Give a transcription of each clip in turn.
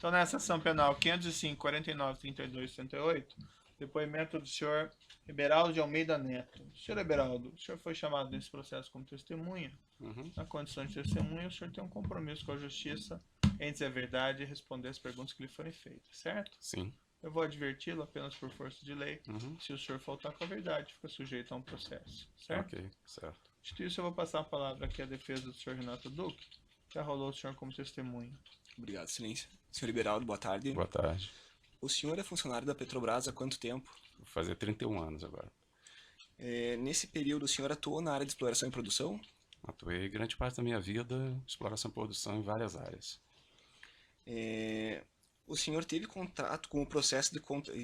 Então, nessa ação penal 505, 49, 32, 38, depoimento do senhor Eberaldo de Almeida Neto. Senhor Eberaldo, o senhor foi chamado nesse processo como testemunha. Na condição de testemunha, o senhor tem um compromisso com a justiça em dizer a verdade e responder as perguntas que lhe forem feitas, certo? Sim. Eu vou adverti-lo apenas por força de lei. Se o senhor faltar com a verdade, fica sujeito a um processo, certo? Ok, certo. Dito isso, eu vou passar a palavra aqui à defesa do senhor Renato Duque, que arrolou o senhor como testemunha. Obrigado, excelência. Senhor Liberaldo, boa tarde. Boa tarde. O senhor é funcionário da Petrobras há quanto tempo? Vou fazer 31 anos agora. Nesse período, o senhor atuou na área de exploração e produção? Atuei grande parte da minha vida exploração e produção em várias áreas. O senhor teve contato com o processo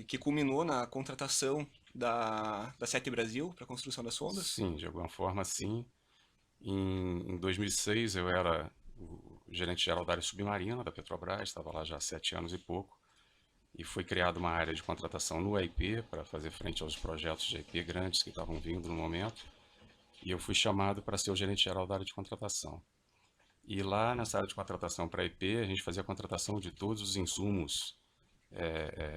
que culminou na contratação da Sete Brasil para a construção das sondas? Sim, de alguma forma sim. Em 2006 eu era o gerente-geral da área submarina da Petrobras, estava lá já há 7 anos e pouco, e foi criada uma área de contratação no EIP para fazer frente aos projetos de EIP grandes que estavam vindo no momento, e eu fui chamado para ser o gerente-geral da área de contratação. E lá nessa área de contratação para EIP, a gente fazia a contratação de todos os insumos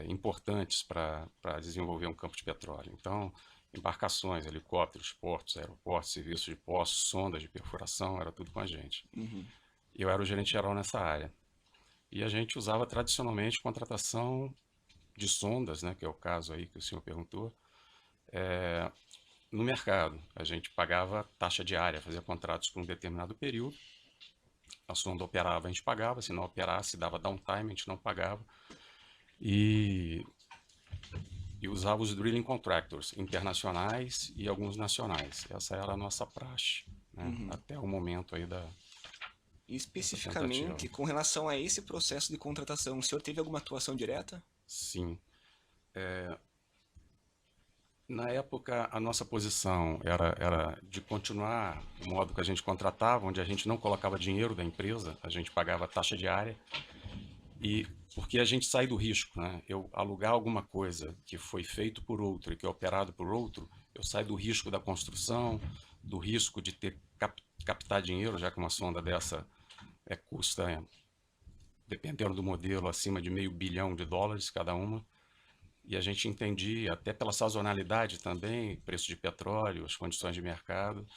importantes para desenvolver um campo de petróleo. Então, embarcações, helicópteros, portos, aeroportos, serviços de poços, sondas de perfuração, era tudo com a gente. E eu era o gerente-geral nessa área. E a gente usava tradicionalmente contratação de sondas, né, que é o caso aí que o senhor perguntou, no mercado. A gente pagava taxa diária, fazia contratos por um determinado período. A sonda operava, a gente pagava, se não operasse, dava downtime, a gente não pagava. E usava os drilling contractors internacionais e alguns nacionais. Essa era a nossa praxe, né? Até o momento aí da... E especificamente, com relação a esse processo de contratação, o senhor teve alguma atuação direta? Sim. Na época, a nossa posição era de continuar o modo que a gente contratava, onde a gente não colocava dinheiro da empresa, a gente pagava taxa diária, e porque a gente sai do risco, né? Eu alugar alguma coisa que foi feito por outro e que é operado por outro, eu saio do risco da construção, do risco de ter captar dinheiro, já que uma sonda dessa custa, dependendo do modelo, acima de $500 milhão cada uma. E a gente entendia, até pela sazonalidade também, preço de petróleo, as condições de mercado,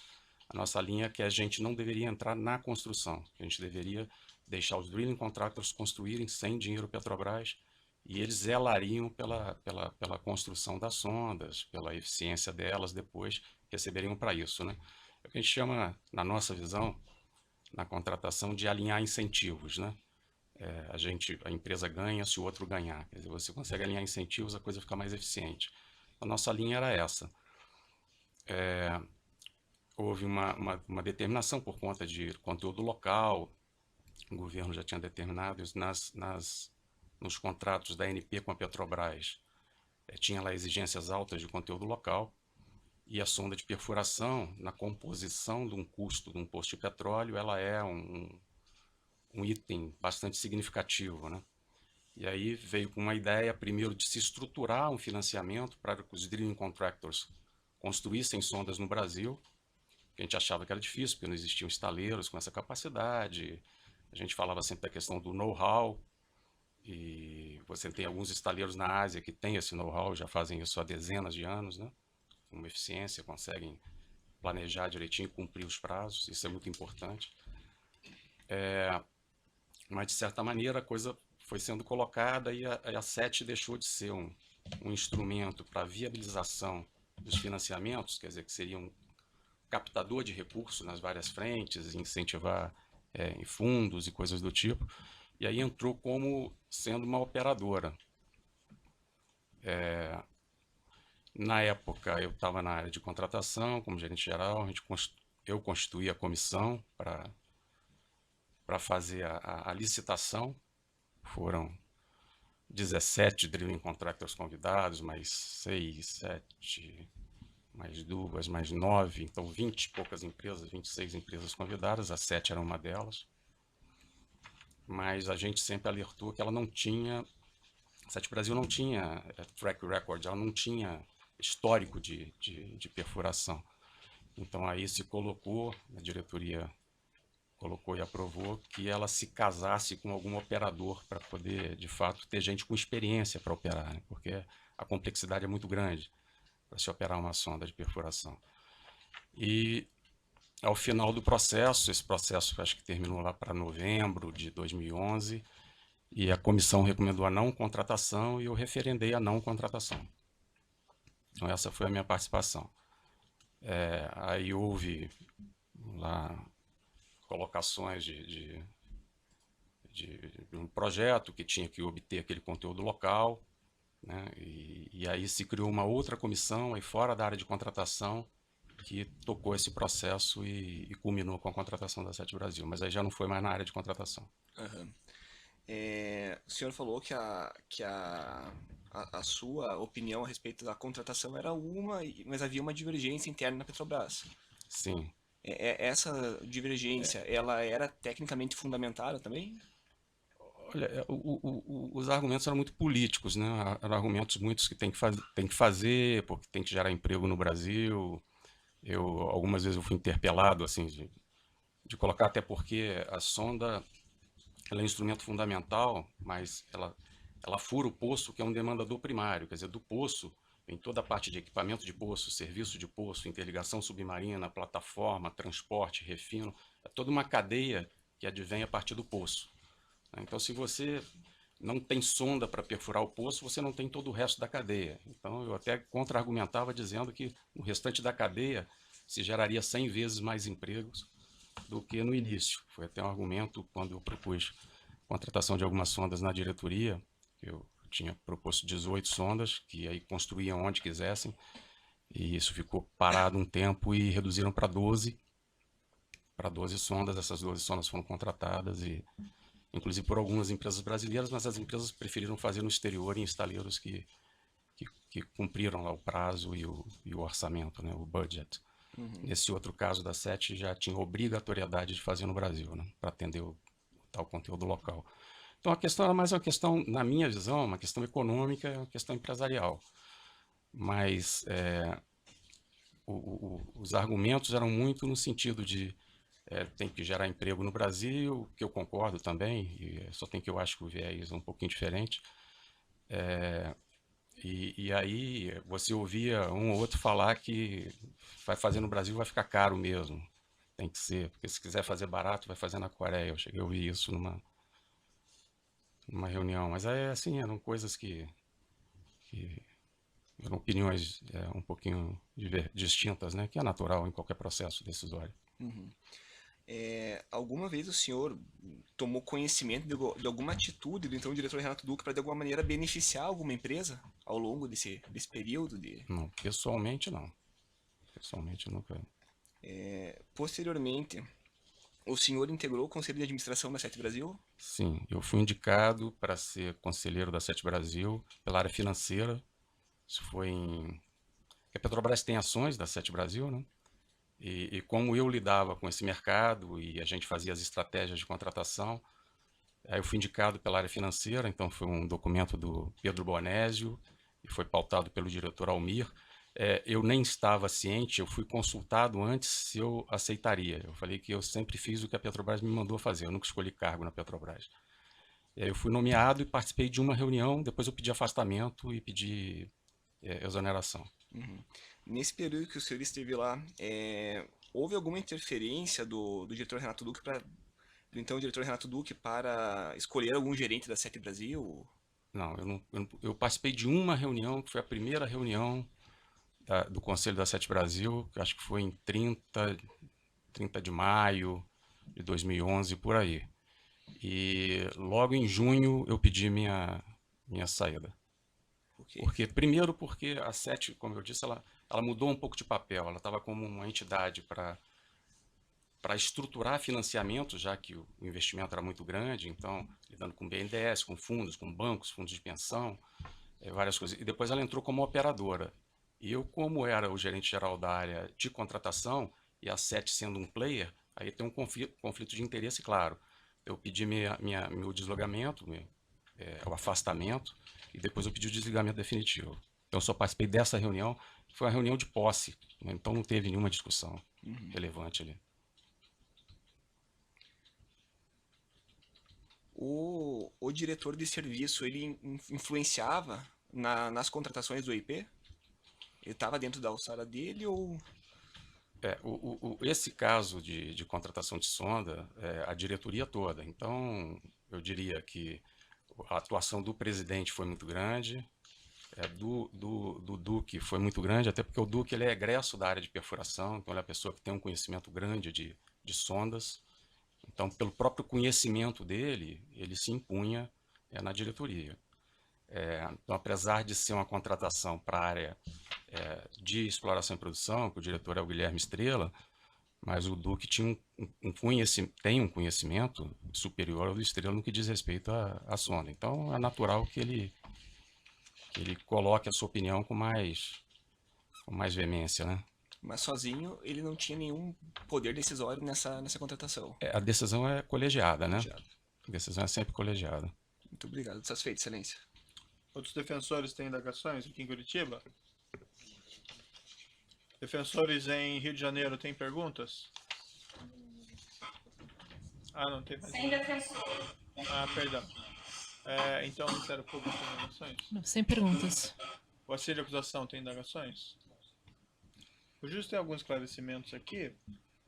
a nossa linha é que a gente não deveria entrar na construção, a gente deveria deixar os drilling contractors construírem sem dinheiro Petrobras e eles zelariam pela construção das sondas, pela eficiência delas, depois receberiam para isso, né? É o que a gente chama, na nossa visão, na contratação, de alinhar incentivos, né? A empresa ganha se o outro ganhar. Quer dizer, você consegue alinhar incentivos, a coisa fica mais eficiente. A nossa linha era essa. Houve uma determinação por conta de conteúdo local, o governo já tinha determinado isso nos contratos da ANP com a Petrobras. Tinha lá exigências altas de conteúdo local, e a sonda de perfuração, na composição de um custo de um posto de petróleo, ela é um item bastante significativo, né? E aí veio com uma ideia, primeiro, de se estruturar um financiamento para que os drilling contractors construíssem sondas no Brasil, que a gente achava que era difícil, porque não existiam estaleiros com essa capacidade. A gente falava sempre da questão do know-how, e você tem alguns estaleiros na Ásia que têm esse know-how, já fazem isso há dezenas de anos, né? Com uma eficiência, conseguem planejar direitinho e cumprir os prazos, isso é muito importante. Mas, de certa maneira, a coisa foi sendo colocada e a SET deixou de ser um instrumento para viabilização dos financiamentos, quer dizer, que seria um captador de recursos nas várias frentes, incentivar em fundos e coisas do tipo, e aí entrou como sendo uma operadora. Na época, eu estava na área de contratação, como gerente geral, eu constituí a comissão para fazer a licitação. Foram 17 drilling contractors convidados, mais 6, 7, mais 2, mais 9, então 20 e poucas empresas, 26 empresas convidadas, a 7 era uma delas. Mas a gente sempre alertou que ela não tinha, a 7 Brasil não tinha track record, ela não tinha histórico de perfuração. Então aí se colocou, a diretoria colocou e aprovou que ela se casasse com algum operador para poder, de fato, ter gente com experiência para operar, né? Porque a complexidade é muito grande para se operar uma sonda de perfuração. E ao final do processo, esse processo acho que terminou lá para novembro de 2011, e a comissão recomendou a não contratação e eu referendei a não contratação. Então essa foi a minha participação. Aí houve lá colocações de um projeto que tinha que obter aquele conteúdo local, né? E aí se criou uma outra comissão aí fora da área de contratação que tocou esse processo e culminou com a contratação da Sete Brasil, mas aí já não foi mais na área de contratação. Aham. O senhor falou que a sua opinião a respeito da contratação era uma, mas havia uma divergência interna na Petrobras. Sim. Essa divergência, ela era tecnicamente fundamentada também? Olha, os argumentos eram muito políticos, né? Eram argumentos muitos que tem que fazer, porque tem que gerar emprego no Brasil. Algumas vezes eu fui interpelado, assim, de colocar, até porque a sonda ela é um instrumento fundamental, mas ela fura o poço, que é um demandador primário, quer dizer, do poço vem toda a parte de equipamento de poço, serviço de poço, interligação submarina, plataforma, transporte, refino, é toda uma cadeia que advém a partir do poço. Então, se você não tem sonda para perfurar o poço, você não tem todo o resto da cadeia. Então, eu até contra-argumentava dizendo que no restante da cadeia se geraria 100 vezes mais empregos do que no início. Foi até um argumento quando eu propus contratação de algumas sondas na diretoria. Eu tinha proposto 18 sondas, que aí construíam onde quisessem, e isso ficou parado um tempo e reduziram para 12 sondas. Essas 12 sondas foram contratadas, e inclusive por algumas empresas brasileiras, mas as empresas preferiram fazer no exterior em estaleiros que cumpriram lá o prazo e o orçamento, né, o budget. Nesse outro caso da SET já tinha obrigatoriedade de fazer no Brasil, né, para atender o tal conteúdo local. Então a questão era mais uma questão, na minha visão, uma questão econômica, uma questão empresarial. Mas os argumentos eram muito no sentido de tem que gerar emprego no Brasil, que eu concordo também, e só tem que eu acho que o viés é um pouquinho diferente. E aí você ouvia um ou outro falar que vai fazer no Brasil vai ficar caro mesmo. Tem que ser, porque se quiser fazer barato, vai fazer na Coreia. Eu cheguei a ouvir isso numa reunião. Mas assim, eram coisas que eram opiniões um pouquinho distintas, né? Que é natural em qualquer processo decisório. Alguma vez o senhor tomou conhecimento de alguma atitude do então diretor Renato Duque para de alguma maneira beneficiar alguma empresa ao longo desse período de... Não, pessoalmente não. Pessoalmente nunca. Posteriormente, o senhor integrou o Conselho de Administração da Sete Brasil? Sim, eu fui indicado para ser conselheiro da Sete Brasil pela área financeira. Isso foi a Petrobras tem ações da Sete Brasil, né? E como eu lidava com esse mercado e a gente fazia as estratégias de contratação, aí eu fui indicado pela área financeira, então foi um documento do Pedro Bonésio e foi pautado pelo diretor Almir. Eu nem estava ciente, eu fui consultado antes se eu aceitaria. Eu falei que eu sempre fiz o que a Petrobras me mandou fazer, eu nunca escolhi cargo na Petrobras. E aí eu fui nomeado e participei de uma reunião, depois eu pedi afastamento e pedi exoneração. Nesse período que o senhor esteve lá, houve alguma interferência do diretor Renato Duque do então diretor Renato Duque para escolher algum gerente da Sete Brasil? Não, eu participei de uma reunião, que foi a primeira reunião do Conselho da Sete Brasil, que acho que foi em 30 de maio de 2011, por aí. E logo em junho eu pedi minha saída. Porque a SET, como eu disse, ela mudou um pouco de papel. Ela estava como uma entidade para estruturar financiamento, já que o investimento era muito grande, então lidando com BNDES, com fundos, com bancos, fundos de pensão, várias coisas. E depois ela entrou como operadora. E eu, como era o gerente geral da área de contratação, e a SET sendo um player, aí tem um conflito de interesse, claro. Eu pedi meu deslogamento, o afastamento, e depois eu pedi o desligamento definitivo. Então eu só participei dessa reunião, que foi uma reunião de posse, né? Então não teve nenhuma discussão relevante ali. o diretor de serviço, ele influenciava nas contratações do IP? Ele estava dentro da alçada dele ou... Esse caso de contratação de sonda, a diretoria toda. Então, eu diria que a atuação do presidente foi muito grande, do Duque foi muito grande, até porque o Duque ele é egresso da área de perfuração, então ele é a pessoa que tem um conhecimento grande de sondas. Então, pelo próprio conhecimento dele, ele se impunha na diretoria. Então, apesar de ser uma contratação para a área de exploração e produção, que o diretor é o Guilherme Estrela, mas o Duque tinha tem um conhecimento superior ao do Estrela no que diz respeito à sonda. Então, é natural que ele coloque a sua opinião com mais veemência, né? Mas sozinho ele não tinha nenhum poder decisório nessa contratação. A decisão é colegiada, né? Colegiado. A decisão é sempre colegiada. Muito obrigado. Satisfeito, excelência. Outros defensores têm indagações aqui em Curitiba? Defensores em Rio de Janeiro têm perguntas? Não tem mais. Sem defensor. Perdão. Então, o Ministério Público tem indagações? Não, sem perguntas. O auxílio de acusação tem indagações? O juiz tem alguns esclarecimentos aqui.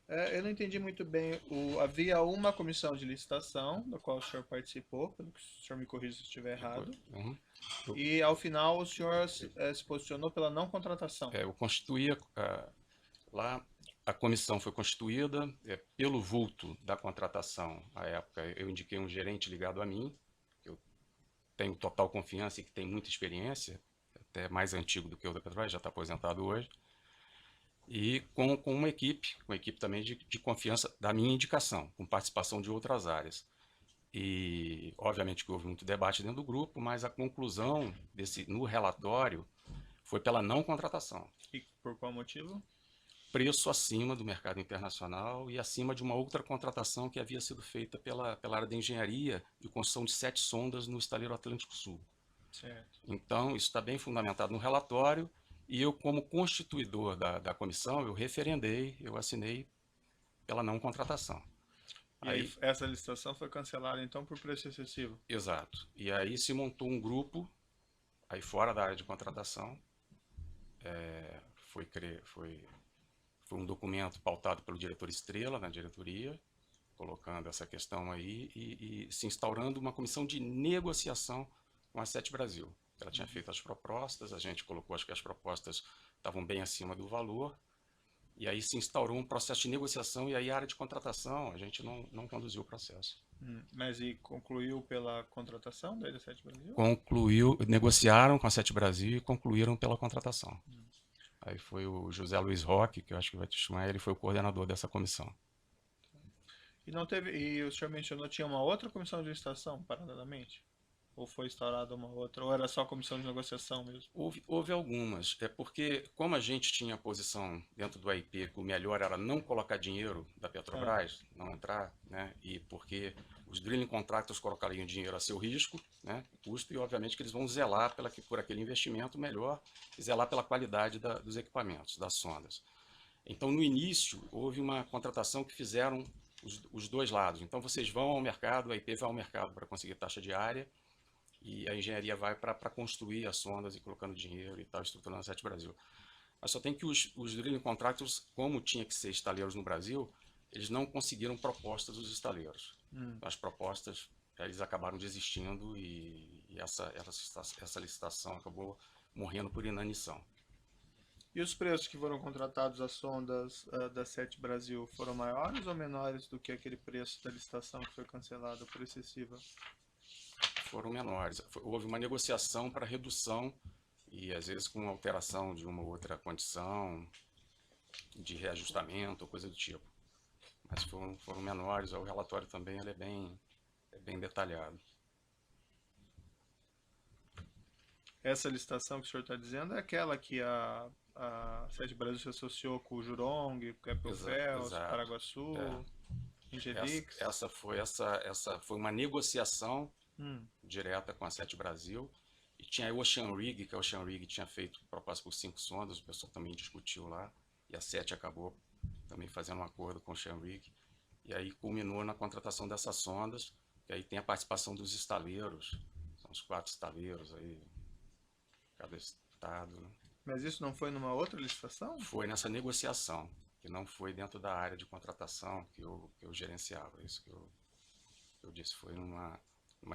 Eu não entendi muito bem. Havia uma comissão de licitação, da qual o senhor participou, pelo que o senhor me corrija se estiver errado. Uhum. E, ao final, o senhor se posicionou pela não contratação. Eu constituía lá, a comissão foi constituída pelo vulto da contratação. À época, eu indiquei um gerente ligado a mim, que eu tenho total confiança e que tem muita experiência, até mais antigo do que o da Petrobras, já está aposentado hoje. E com uma equipe também de confiança da minha indicação, com participação de outras áreas. E, obviamente, que houve muito debate dentro do grupo, mas a conclusão no relatório foi pela não contratação. E por qual motivo? Preço acima do mercado internacional e acima de uma outra contratação que havia sido feita pela área de engenharia de construção de 7 sondas no estaleiro Atlântico Sul. Certo. Então, isso está bem fundamentado no relatório. E eu, como constituidor da comissão, eu assinei pela não contratação. E aí, essa licitação foi cancelada, então, por preço excessivo? Exato. E aí se montou um grupo, aí fora da área de contratação, foi um documento pautado pelo diretor Estrela, na diretoria, colocando essa questão aí e se instaurando uma comissão de negociação com a Sete Brasil. Ela tinha feito as propostas, a gente colocou, acho que as propostas estavam bem acima do valor, e aí se instaurou um processo de negociação, e aí a área de contratação, a gente não conduziu o processo. Mas e concluiu pela contratação da Sete Brasil? Negociaram com a Sete Brasil e concluíram pela contratação. Aí foi o José Luiz Roque, que eu acho que vai te chamar, ele foi o coordenador dessa comissão. E o senhor mencionou, tinha uma outra comissão de licitação, paralelamente? Ou foi instaurada uma outra? Ou era só comissão de negociação mesmo? Houve algumas. Porque, como a gente tinha a posição dentro do AIP que o melhor era não colocar dinheiro da Petrobras, não entrar, né? E porque os drilling contractors colocariam dinheiro a seu risco, né? Custo, e obviamente que eles vão zelar por aquele investimento melhor e zelar pela qualidade dos equipamentos, das sondas. Então, no início, houve uma contratação que fizeram os dois lados. Então, vocês vão ao mercado, o AIP vai ao mercado para conseguir taxa de área, e a engenharia vai para construir as sondas e colocando dinheiro e tal, estruturando a Sete Brasil. Mas só tem que os drilling contractors, como tinha que ser estaleiros no Brasil, eles não conseguiram propostas dos estaleiros. As propostas, eles acabaram desistindo e essa licitação acabou morrendo por inanição. E os preços que foram contratados às sondas da Sete Brasil foram maiores ou menores do que aquele preço da licitação que foi cancelada por excessiva? Foram menores. Houve uma negociação para redução e, às vezes, com alteração de uma ou outra condição, de reajustamento ou coisa do tipo. Mas foram menores. O relatório também ele é bem detalhado. Essa licitação que o senhor está dizendo é aquela que a Sete Brasil se associou com o Jurong, Capelfels, Paraguaçu, Ingevix. Essa foi uma negociação direta com a Sete Brasil, e tinha a Ocean Rig, que a Ocean Rig tinha feito proposta por 5 sondas, o pessoal também discutiu lá, e a Sete acabou também fazendo um acordo com a Ocean Rig, e aí culminou na contratação dessas sondas, que aí tem a participação dos estaleiros, são os 4 estaleiros aí, cada estado, né? Mas isso não foi numa outra licitação? Foi nessa negociação, que não foi dentro da área de contratação que eu gerenciava, isso que eu disse, foi numa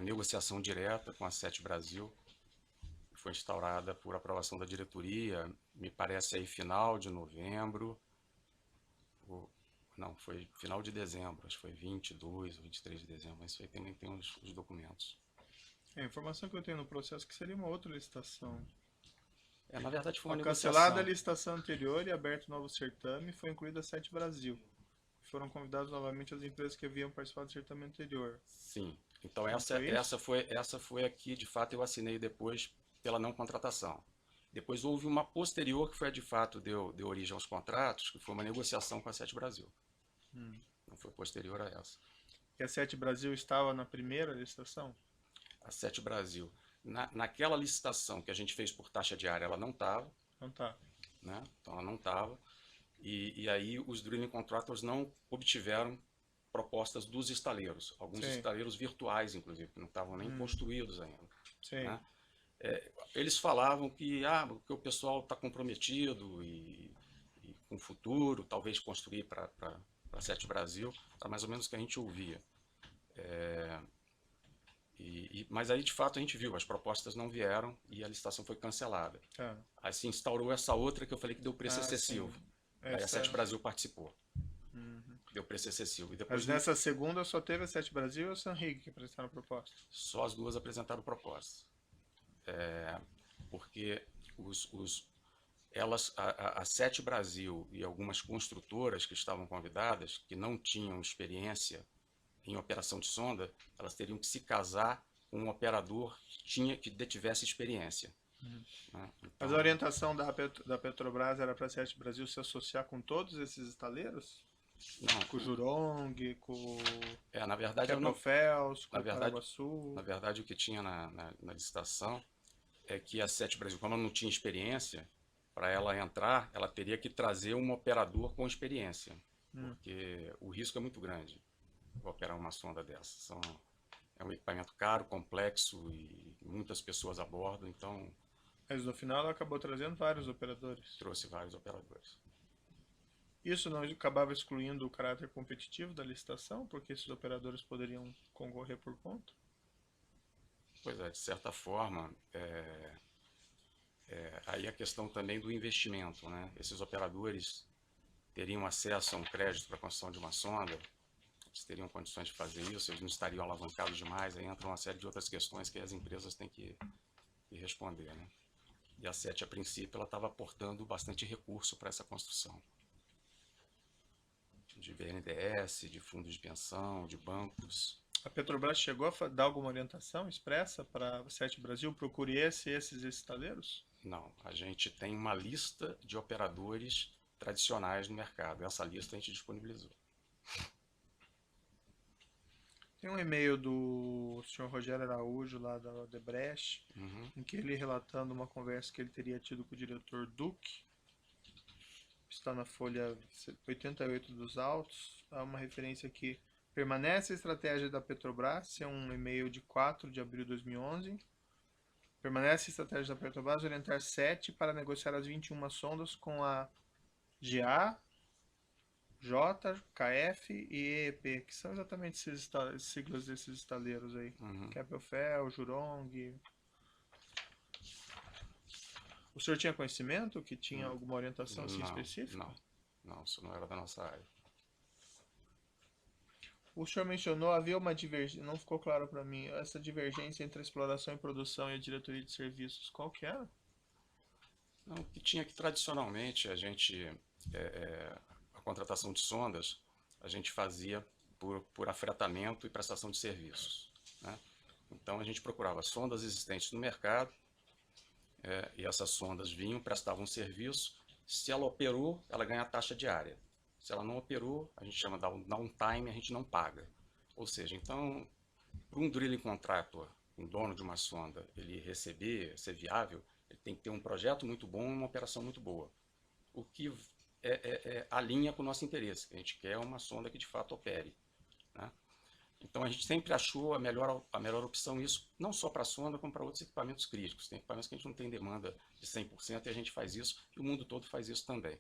negociação direta com a Sete Brasil, que foi instaurada por aprovação da diretoria, me parece aí final de novembro, não, foi final de dezembro, acho que foi 22 ou 23 de dezembro, mas isso aí também tem os documentos. A informação que eu tenho no processo é que seria uma outra licitação. Na verdade foi uma Cancelada negociação. a licitação anterior e aberto novo certame, foi incluída a Sete Brasil. Foram convidados novamente as empresas que haviam participado do certame anterior. Sim, então essa foi a que de fato eu assinei depois pela não contratação. Depois houve uma posterior que foi a de fato deu origem aos contratos, que foi uma negociação com a Sete Brasil. Não foi posterior a essa. E a Sete Brasil estava na primeira licitação? A Sete Brasil. Naquela licitação que a gente fez por taxa diária, ela não estava. Não tá. Né? Então ela não estava. E aí os drilling contractors não obtiveram propostas dos estaleiros. Alguns Sim. estaleiros virtuais, inclusive, que não estavam nem construídos ainda. Sim. Né? Eles falavam que o pessoal está comprometido e com o futuro, talvez construir para a Sete Brasil, era mais ou menos o que a gente ouvia. Mas aí, de fato, a gente viu, as propostas não vieram e a licitação foi cancelada. Aí se instaurou essa outra que eu falei que deu preço excessivo. Aí a Sete Brasil participou. Deu preço excessivo. E depois Mas nessa segunda só teve a Sete Brasil e o Sanrig que apresentaram a proposta? Só as duas apresentaram propostas. Porque a Sete Brasil e algumas construtoras que estavam convidadas, que não tinham experiência em operação de sonda, elas teriam que se casar com um operador que detivesse experiência. Né? Então, mas a orientação da Petrobras era para a Sete Brasil se associar com todos esses estaleiros? Não. Com o Jurong, com na verdade, o Fels, com o Paraguaçu? Na verdade, o que tinha na licitação é que a Sete Brasil, como ela não tinha experiência, para ela entrar, ela teria que trazer um operador com experiência, porque o risco é muito grande operar uma sonda dessa. É um equipamento caro, complexo e muitas pessoas a bordo, então... Mas no final ela acabou trazendo vários operadores. Trouxe vários operadores. Isso não acabava excluindo o caráter competitivo da licitação, porque esses operadores poderiam concorrer por conta? Pois é, de certa forma, aí a questão também do investimento, né? Esses operadores teriam acesso a um crédito para a construção de uma sonda, eles teriam condições de fazer isso, eles não estariam alavancados demais, aí entra uma série de outras questões que as empresas têm que responder, né? E a SET, a princípio, ela estava aportando bastante recurso para essa construção. De BNDES, de fundos de pensão, de bancos. A Petrobras chegou a dar alguma orientação expressa para a Sete Brasil? Procure esses estaleiros? Não, a gente tem uma lista de operadores tradicionais no mercado. Essa lista a gente disponibilizou. Tem um e-mail do senhor Rogério Araújo, lá da Odebrecht, em que ele relatando uma conversa que ele teria tido com o diretor Duque. Está na folha 88 dos autos. Há uma referência aqui. Permanece a estratégia da Petrobras, é um e-mail de 4 de abril de 2011. Permanece a estratégia da Petrobras orientar 7 para negociar as 21 sondas com a GA, J, KF e EEP, que são exatamente esses siglas desses estaleiros aí. Capelfel, Jurong. O senhor tinha conhecimento que tinha alguma orientação assim específica? Não, isso não era da nossa área. O senhor mencionou, havia uma divergência, não ficou claro para mim, essa divergência entre a exploração e produção e a diretoria de serviços, qual que era? Não, que tinha que tradicionalmente a gente, a contratação de sondas, a gente fazia por afretamento e prestação de serviços, né? Então a gente procurava sondas existentes no mercado, e essas sondas vinham, prestavam serviço. Se ela operou, ela ganha a taxa diária. Se ela não operou, a gente chama de downtime, a gente não paga. Ou seja, então, para um drilling contractor, um dono de uma sonda, ele ser viável, ele tem que ter um projeto muito bom e uma operação muito boa. O que alinha com o nosso interesse, que a gente quer uma sonda que de fato opere, né? Então a gente sempre achou a melhor opção isso, não só para a sonda, como para outros equipamentos críticos. Tem equipamentos que a gente não tem demanda de 100% e a gente faz isso, e o mundo todo faz isso também.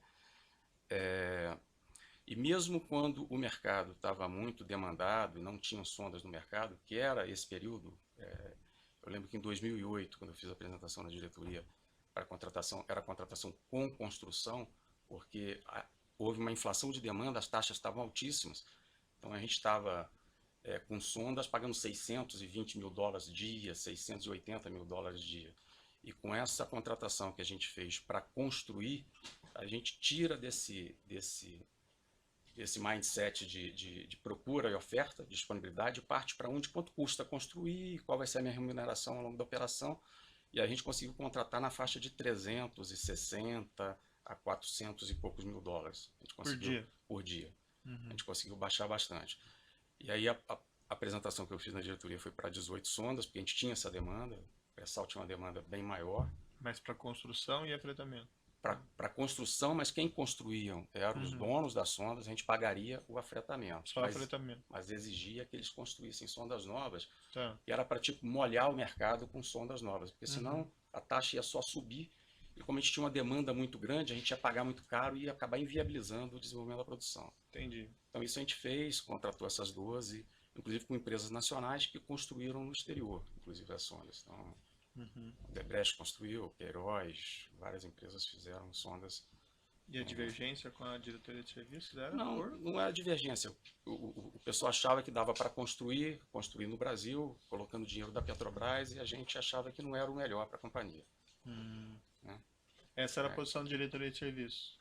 E mesmo quando o mercado estava muito demandado e não tinham sondas no mercado, que era esse período, eu lembro que em 2008, quando eu fiz a apresentação na diretoria para a contratação, era a contratação com construção, porque houve uma inflação de demanda, as taxas estavam altíssimas. Então a gente estava com sondas pagando 620 mil dólares dia, 680 mil dólares dia. E com essa contratação que a gente fez para construir, a gente tira desse mindset de procura e oferta, de disponibilidade, parte para quanto custa construir, qual vai ser a minha remuneração ao longo da operação. E a gente conseguiu contratar na faixa de 360 a 400 e poucos mil dólares. A gente conseguiu, por dia. A gente conseguiu baixar bastante. E aí a apresentação que eu fiz na diretoria foi para 18 sondas, porque a gente tinha essa demanda, o pré-sal tinha uma demanda bem maior. Mas para construção e afretamento? Para construção, mas quem construíam eram os donos das sondas, a gente pagaria o afretamento. Só afretamento. Mas exigia que eles construíssem sondas novas, Tá. e era para tipo molhar o mercado com sondas novas, porque senão a taxa ia só subir, e como a gente tinha uma demanda muito grande, a gente ia pagar muito caro e ia acabar inviabilizando o desenvolvimento da produção. Entendi. Então isso a gente fez, contratou essas 12, inclusive com empresas nacionais que construíram no exterior, inclusive as sondas. Então, a Debrecht construiu, Queiroz, várias empresas fizeram sondas. E a divergência com a diretoria de serviços era? Não era divergência. O pessoal achava que dava para construir no Brasil, colocando dinheiro da Petrobras, e a gente achava que não era o melhor para a companhia. Né? Essa era a posição da diretoria de serviços?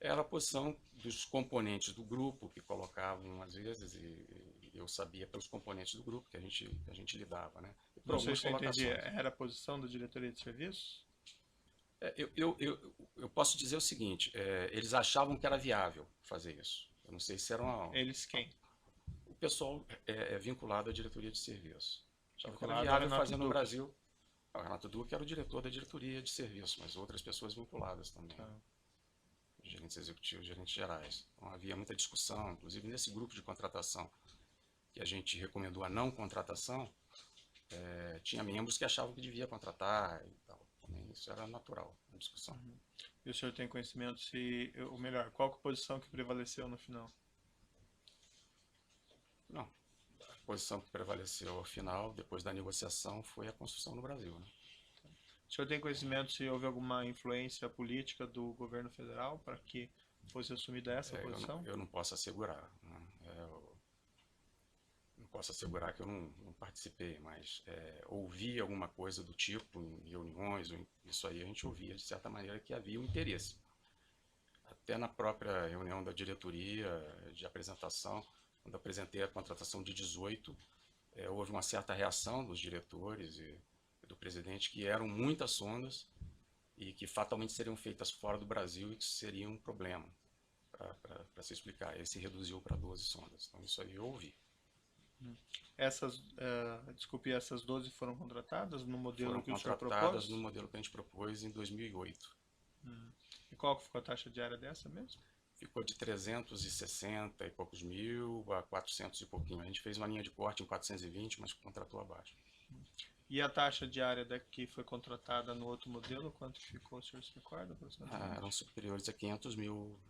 Era a posição dos componentes do grupo que colocavam às vezes, e eu sabia pelos componentes do grupo que a gente lidava, né? Não sei se eu entendi, era a posição da diretoria de serviços? Eu posso dizer o seguinte, eles achavam que era viável fazer isso. Eu não sei se eram... Eles quem? O pessoal vinculado à diretoria de serviço. Achava que era Vinculado viável ao Renato fazer no Duque. Brasil. O Renato Duque era o diretor da diretoria de serviço, mas outras pessoas vinculadas também. Tá. Gerentes executivos, gerentes gerais. Então havia muita discussão, inclusive nesse grupo de contratação que a gente recomendou a não contratação, tinha membros que achavam que devia contratar e tal. Também isso era natural, a discussão. E o senhor tem conhecimento se, ou melhor, qual que a posição que prevaleceu no final? Não, a posição que prevaleceu ao final, depois da negociação, foi a construção no Brasil, né? O senhor tem conhecimento se houve alguma influência política do governo federal para que fosse assumida essa posição? Eu não posso assegurar, né? Não posso assegurar que eu não participei, mas ouvi alguma coisa do tipo em reuniões, isso aí a gente ouvia de certa maneira que havia um interesse. Até na própria reunião da diretoria de apresentação, quando apresentei a contratação de 18, houve uma certa reação dos diretores e do presidente, que eram muitas sondas e que fatalmente seriam feitas fora do Brasil e que seria um problema para se explicar. Ele se reduziu para 12 sondas. Então isso aí eu ouvi. Essas 12 foram contratadas no modelo que o senhor propôs? Foram contratadas no modelo que a gente propôs em 2008. E qual que ficou a taxa diária dessa mesmo? Ficou de 360 e poucos mil a 400 e pouquinho. A gente fez uma linha de corte em 420, mas contratou abaixo. E a taxa diária da que foi contratada no outro modelo, quanto que ficou, o senhor se recorda? Eram superiores a 500 mil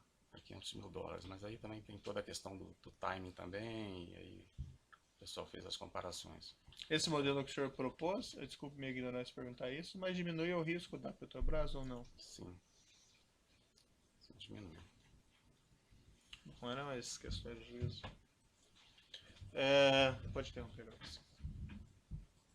dólares, mas aí também tem toda a questão do timing também, e aí o pessoal fez as comparações. Esse modelo que o senhor propôs, desculpe minha ignorância perguntar isso, mas diminui o risco da Petrobras ou não? Sim. Sim, diminui. Não eram mais questões de juízo. Pode interromper, Graça.